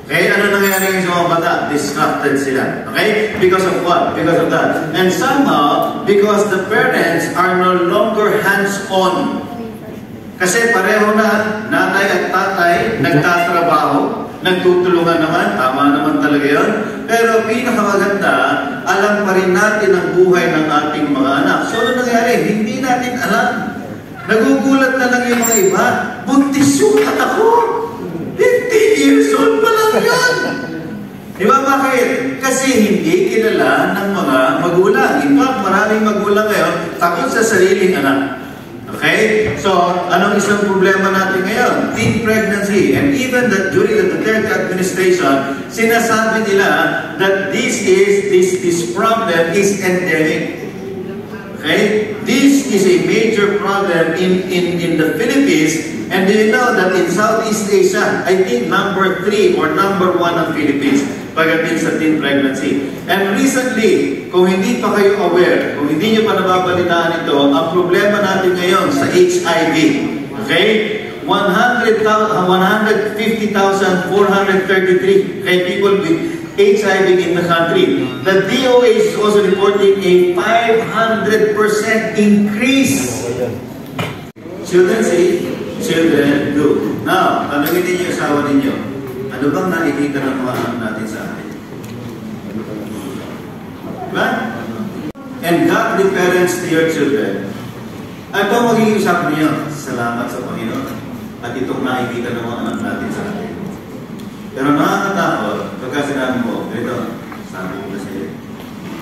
Okay, ano nangyari sa mga bata? Distracted sila. Okay? Because of what? Because of that. And somehow, because the parents are no longer hands-on. Kasi pareho na, nanay at tatay, nagtatrabaho, nagtutulungan naman, tama naman talaga yun. Pero pinakamaganda, alam pa rin natin ang buhay ng ating mga anak. So ano nangyari? Hindi natin alam. Nagugulat na lang yung mga iba. Buntis yung anak ko. 15 years old pa lang yan. Di ba bakit? Kasi hindi kilala ng mga magulang. In fact, maraming magulang ngayon takot sa sariling anak. Okay? So, anong isang problema natin ngayon? Teen pregnancy. And even that during the Duterte administration, sinasabi nila that this problem is endemic. Okay? This is a major problem in the Philippines. And do you know that in Southeast Asia, I think number 3 or number 1 ang Philippines pagdating sa teen pregnancy. And recently, kung hindi pa kayo aware, kung hindi nyo pa nababalitaan ito, ang problema natin ngayon sa HIV. Okay? 150,433 people with HIV in the country. The DOH is also reporting a 500% increase. Children say, children do. Now, tanongin ninyo yung asawa ninyo, ano bang nakikita ng mga anak natin sa atin? Diba? And godly parents to your children. Ito magiging usap niyo, salamat sa Panginoon. At itong nakikita ng mga anak natin sa atin. Pero nakakatakot, pagka sinabi mo, ito, sabi ko kasi,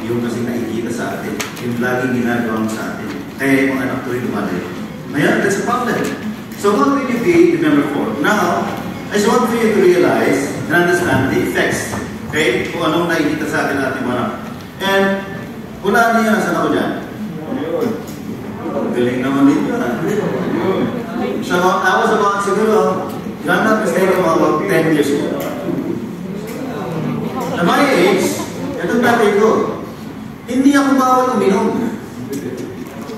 yung kasi nakikita sa atin, yung laging ginagawa mo sa atin, kaya yung mga anak tuloy lumalayo. Ngayon, that's a problem. So what will you be in number 4? Now, I just want for you to realize and understand the effects. Okay? Kung anong nakikita sa atin natin mga anak. And, hulaan niyo, saan ako dyan? Galing naman dito. So, I was about, siguro, if I'm not mistaken, about 10 years old. At my age, itong tatay ko, hindi ako bawal uminom.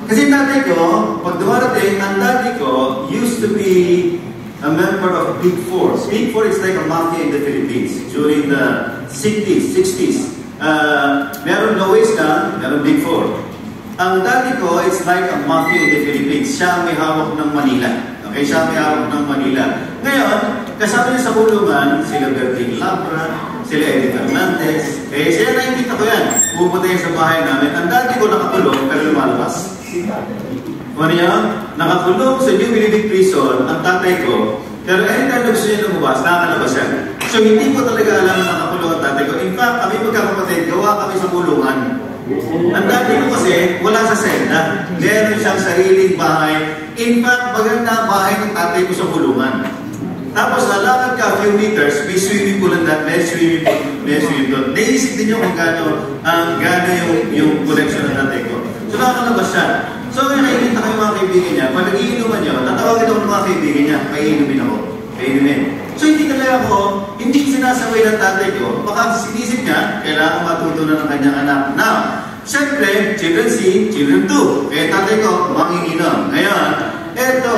Kasi tatay ko, pag dumarating, ang tatay ko used to be a member of Big Four. Big Four is like a mafia in the Philippines during the 60s, 60s. Meron Lois na, meron Big Four. Ang daddy ko, it's like a mafia in the Philippines. Siya may hawak ng Manila. Okay, siya may hawak ng Manila. Ngayon, kasama niya sa kulungan, sila Berting Labra, sila Eddie Fernandez. Eh, siya nakikita ko yan. Pupunta yan sa bahay namin. Ang daddy ko nakakulong, pero lumalabas. Kung ano yan? Nakakulong sa New Benedict Prison, ang tatay ko, pero anytime na gusto niya lumabas, nakakalabas siya. So, hindi ko talaga alam na nakakulong ang tatay ko. In fact, kami magkakapatid, gawa kami sa kulungan. Ang dati ko kasi, wala sa selda. Meron siyang sariling bahay. In fact, maganda bahay ng tatay ko sa kulungan. Tapos, lalakad ka a few meters, may swimming pool ang dati, may swimming pool, may swimming pool. Naisip din nyo kung gano'n yung collection ng tatay ko. So, nakakalabas siya. So, ngayon nakikita kayo mga kaibigan niya. Pag nag-iinuman niyo, tatawagin ako ng mga kaibigan niya, paiinumin ako. Paiinumin. So, hindi talaga ako, hindi sinasaway ng tatay ko. Baka sinisip niya, kailangan matutunan ng kanyang anak. Now, siyempre, children see, children do. Kaya tatay ko, manginginom. Ngayon, eto,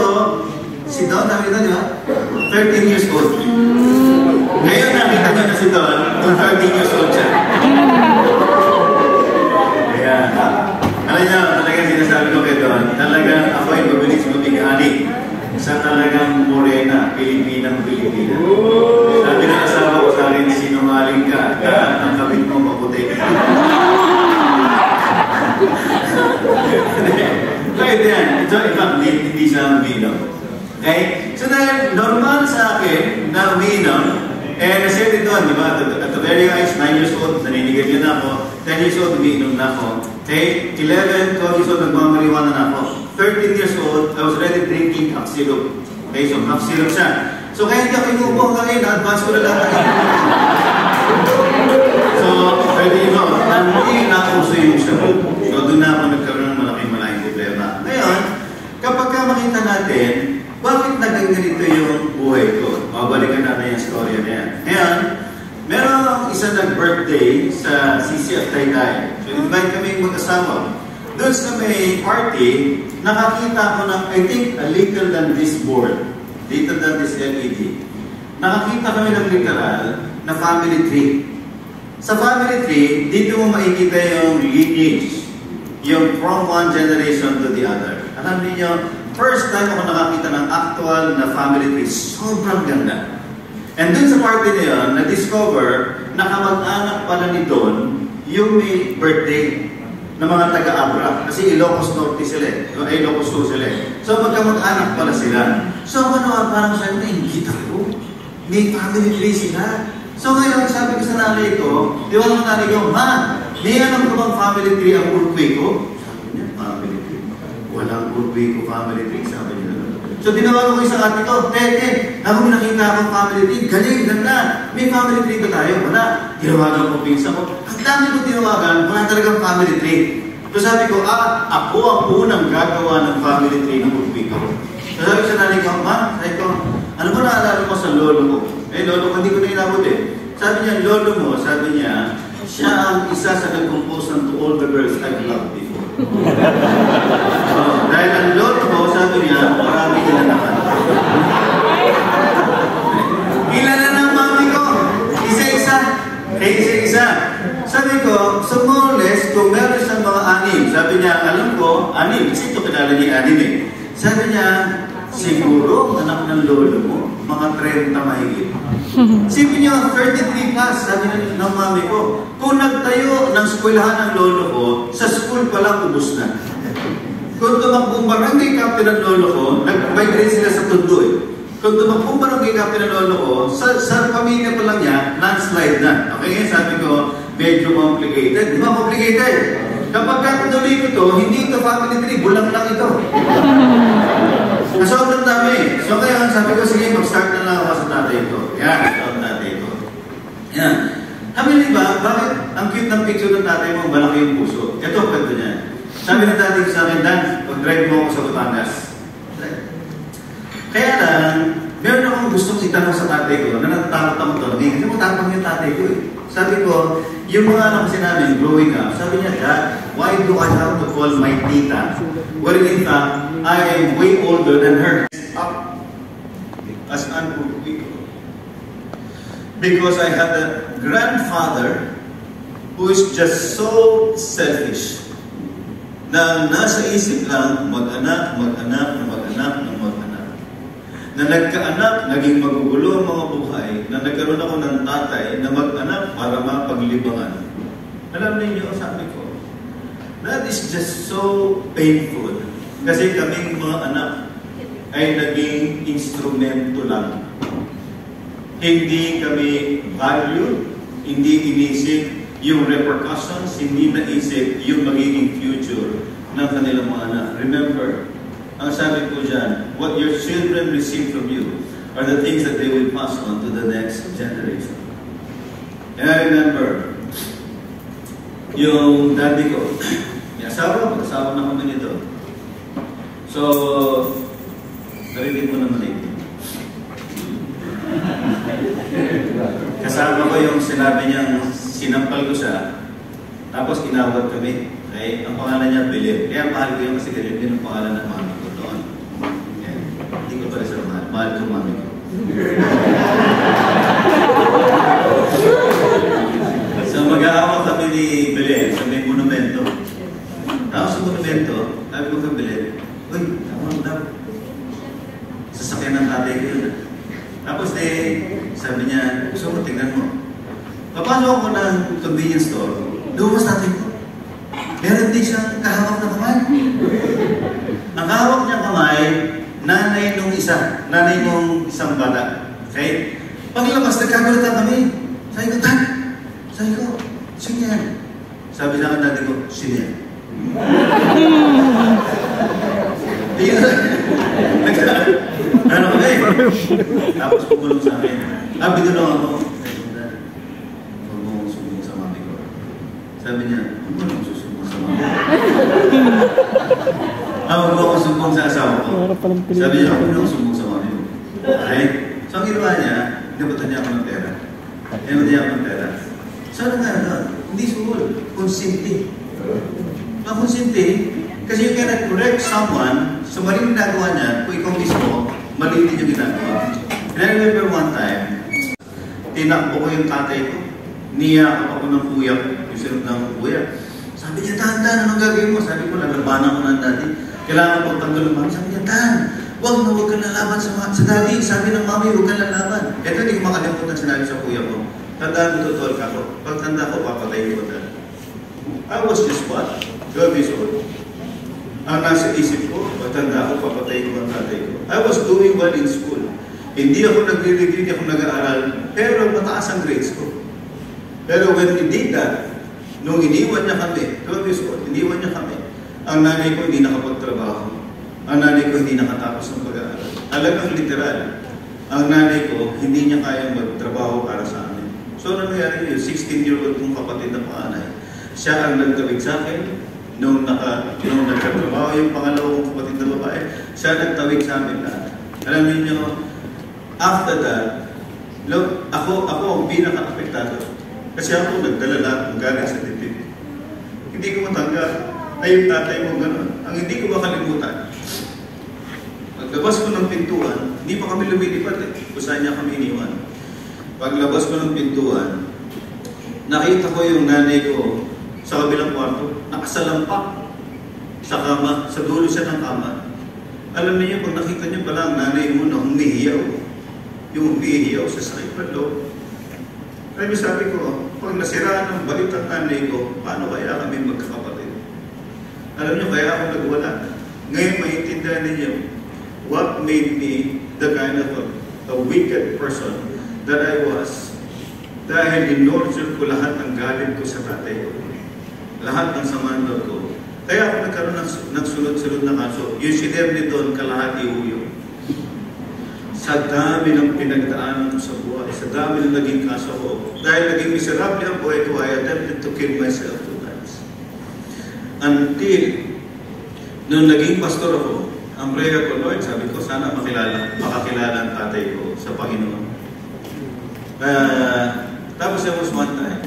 si Don, nakita niyo, 13 years old. Ngayon, nakita niyo na si Don, kung 13 years old siya. Kaya, alam niyo, talagang sinasabi ko kay Don, talagang ako ay mabilis mabigani sa talagang morena, Pilipinang-Pilipina. Sabi ng asawa ko sa akin, sinungaling ka, ang kabit mo maputi ka. Kahit yan, ito, hindi siya uminom. Okay? So dahil normal sa akin na uminom, nasir dito, di ba? At the very age, 9 years old, naninigil yun ako. 10 years old, umiinom na ako. Okay? 11, 12 years old, nagmamariwana na ako. 13 years old, I was already drinking cough syrup. Okay, so cough syrup siya. So kaya hindi ako inuubong kain, na-advance ko na lang kain. So, pwede yun, hindi na ako sa yung syrup. So, doon na ako nagkaroon ng malaking problema. Ngayon, kapag makita natin, bakit naging ganito yung buhay ko? Mabalikan natin yung story na yan. Ngayon, meron isa nag-birthday sa CCF Taytay. So, invite kami mag-asawa. Doon sa may party, nakakita ko ng, I think, a little than this board. Little than this LED. nakakita kami ng literal na family tree. Sa family tree, dito mo makikita yung lineage, yung from one generation to the other. Alam niyo, first time ako nakakita ng actual na family tree, sobrang ganda. And dun sa party na yun, na-discover na kamag-anak pala ni Don yung may birthday ng mga taga-Abra. Kasi Ilocos Norte sila eh. Ilocos Sur sila eh. So magkamag-anak pala sila. So ako naman parang sabi na, kita ko. May family tree sila. So ngayon, sabi ko sa nanay ko, iwan ng nanay ko, Ma, may alam ko bang family tree ang urkwe ko? Sabi niya, family tree. Walang urkwe ko family tree, sabi niya. So tinawagan ko isang ate ko, Tete, ako nakita akong family tree, galing, ganda. May family tree ba tayo? Wala. Tinawagan ko pinsa ko. Ang dami ko tinawagan, wala talagang family tree. So sabi ko, ako ang unang gagawa ng family tree ng urkwe ko. So sabi ko sa nanay ko, Ma, sabi ko, ano ba naalala mo sa lolo ko? Lolo ko, hindi ko na inabot eh. Sabi niya, lolo mo, sabi niya, siya ang isa sa nag-compose ng To All the Girls I've Loved Before. So, dahil ang lolo ko, sabi niya, marami kinanakan. Kilala ng mami ko, isa-isa. Isa-isa. Sabi ko, so more or less, kung meron siyang mga anim, sabi niya, alam ko, anim, kasi ito kilala niya anim eh. Sabi niya, siguro, anak ng lolo mo, mga 30 mahigit. Sabi niya, 33 plus, sabi ng mami ko. Kung nagtayo ng eskwelahan ng lolo ko, sa school pa lang ubos na. Kung tumakbong barangay captain ng lolo ko, nag-migrate sila sa Tondo eh. Kung tumakbong barangay captain ng lolo ko, sa pamilya pa lang niya, landslide na. Okay, sabi ko, medyo complicated. Di ba complicated? Kapag katuloy ko to, hindi ito family tree, bulang lang ito. Sobrang dami. So kaya sabi ko, sige, mag-start na lang ako sa tatay ko. Yan, start tatay ko. Yan. Kami diba, bakit ang cute ng picture ng tatay mo, malaki yung puso? Ito ang kwento niya. Sabi ng tatay ko sa akin, Dan, mag-drive mo ako sa Batangas. Kaya lang, meron akong gustong itanong sa tatay ko, na natatakot ako to. Kasi matapang yung tatay ko eh. Sabi ko, yung mga anak kasi namin, growing up, sabi niya, Dad, why do I have to call my tita? Well, in fact, I am way older than her. Up as an Urquiko. Because I had a grandfather who is just so selfish na nasa isip lang mag-anak, mag-anak, mag-anak, mag-anak. Na nagkaanak, naging magugulo ang mga buhay, na nagkaroon ako ng tatay na mag-anak para mapaglibangan. Alam niyo, sabi ko, that is just so painful. Kasi kaming mga anak ay naging instrumento lang. Hindi kami valued, hindi inisip yung repercussions, hindi naisip yung magiging future ng kanilang mga anak. Remember, ang sabi ko dyan, what your children receive from you are the things that they will pass on to the next generation. And I remember, yung daddy ko, may asawa na kami nito. So, narinig mo naman ito. Kasama ko yung sinabi niyang sinampal ko siya, tapos inawat kami. Okay? Ang pangalan niya, Bilib. Kaya mahal ko yung kasi ganyan din ang pangalan ng mami ko doon. Okay. Hindi ko pala siya mahal. Mahal ko mami ko. So mag-aawa kami ni Bilib sa may monumento. Tapos sa monumento, sabi ko kay Bilib, uy, tama daw. Sasakyan ng tatay ko yun. Tapos sabi niya, gusto mo, tingnan mo. Papasok ako ng convenience store, lumabas natin ko. Meron din siyang kahawak na kamay. Ang kahawak niyang kamay, nanay nung isang bata. Okay? Paglabas, nagkagalitan kami. Sabi ko, Dad! Sabi ko, sino yan? Sabi sa akin dati ko, sino yan? Ano kami? Tapos pumulong sa akin. Binulong ako. Sabi niya, huwag mo nang susumbong sa mami. Huwag mo akong sumbong sa asawa ko. Sabi niya, huwag mo nang sumbong sa mami mo. Okay? So ang ginawa niya, nabatan niya ako ng pera. Nabatan niya ako ng pera. So ano nga na? Hindi suhol. Konsinti. Konsinti, kasi you cannot correct someone sa maling ginagawa niya kung ikaw mismo, mali din yung ginagawa. And I remember one time, tinakbo ko yung tatay ko. Niyakap ako ng kuya ko, yung sinunod ng kuya. Sabi niya, Tan, anong gagawin mo? Sabi ko, naglabanan ko ng dati. Kailangan ko tanggol ng mami. Sabi niya, Tan, huwag ka lalaban sa daddy. Sabi ng mami, huwag ka lalaban. Ito, hindi ko makalimutan sinabi sa kuya ko. Tandaan mo, totoo ka ko. Pag tanda ko, papatayin ko dad. I was just what? 12 years old. Ang nasa isip ko, pagtanda ko, papatayin ko ang tatay ko. I was doing well in school. Hindi ako nagre-degree, hindi ako nag-aaral, pero mataas ang grades ko. Pero when he did that, nung iniwan niya kami, 12 years old, iniwan niya kami, ang nanay ko hindi nakapagtrabaho. Ang nanay ko hindi nakatapos ng pag-aaral. Talagang literal. Ang nanay ko, hindi niya kayang magtrabaho para sa amin. So, ano nangyari yun? 16-year-old kong kapatid na panganay. Siya ang nagtawid sa akin. Nung nagkatrabaho yung pangalawa kong kapatid na babae, siya nagtawid sa amin lahat. Alam niyo, after that, look, ako ang pinaka-apektado. Kasi ako nagdala lahat ng galing sa dibdib. Hindi ko matanggap. Ay, yung tatay mo gano'n. Ang hindi ko makalimutan, paglabas ko ng pintuan, hindi pa kami lumilipad eh. Kung saan niya kami iniwan. Paglabas ko ng pintuan, nakita ko yung nanay ko sa kabilang kwarto, nakasalampak sa kama, sa dulo siya ng kama. Alam niyo, pag nakita niyo pala ang nanay mo na humihiyaw, yung humihiyaw sa sakit na loob. Kaya sabi ko, pag nasiraan ng balit ang nanay ko, paano kaya kami magkakapatid? Alam niyo, kaya ako nagwala. Ngayon maintindihan ninyo, what made me the kind of a wicked person that I was, dahil in-nurture ko lahat ng galit ko sa tatay ko. Lahat ng samaan ko. Kaya ako nagkaroon ng sunod-sunod na kaso. Yung sinerni doon, kalahati uyo. Sa dami ng pinagdaanan ko sa buhay, sa dami ng naging kaso ko, dahil naging miserable ang buhay ko, I attempted to kill myself 2 times. Until, nung naging pastor ako, ang prayer ko, Lord, sabi ko, sana makakilala ang tatay ko sa Panginoon. Tapos there was one time,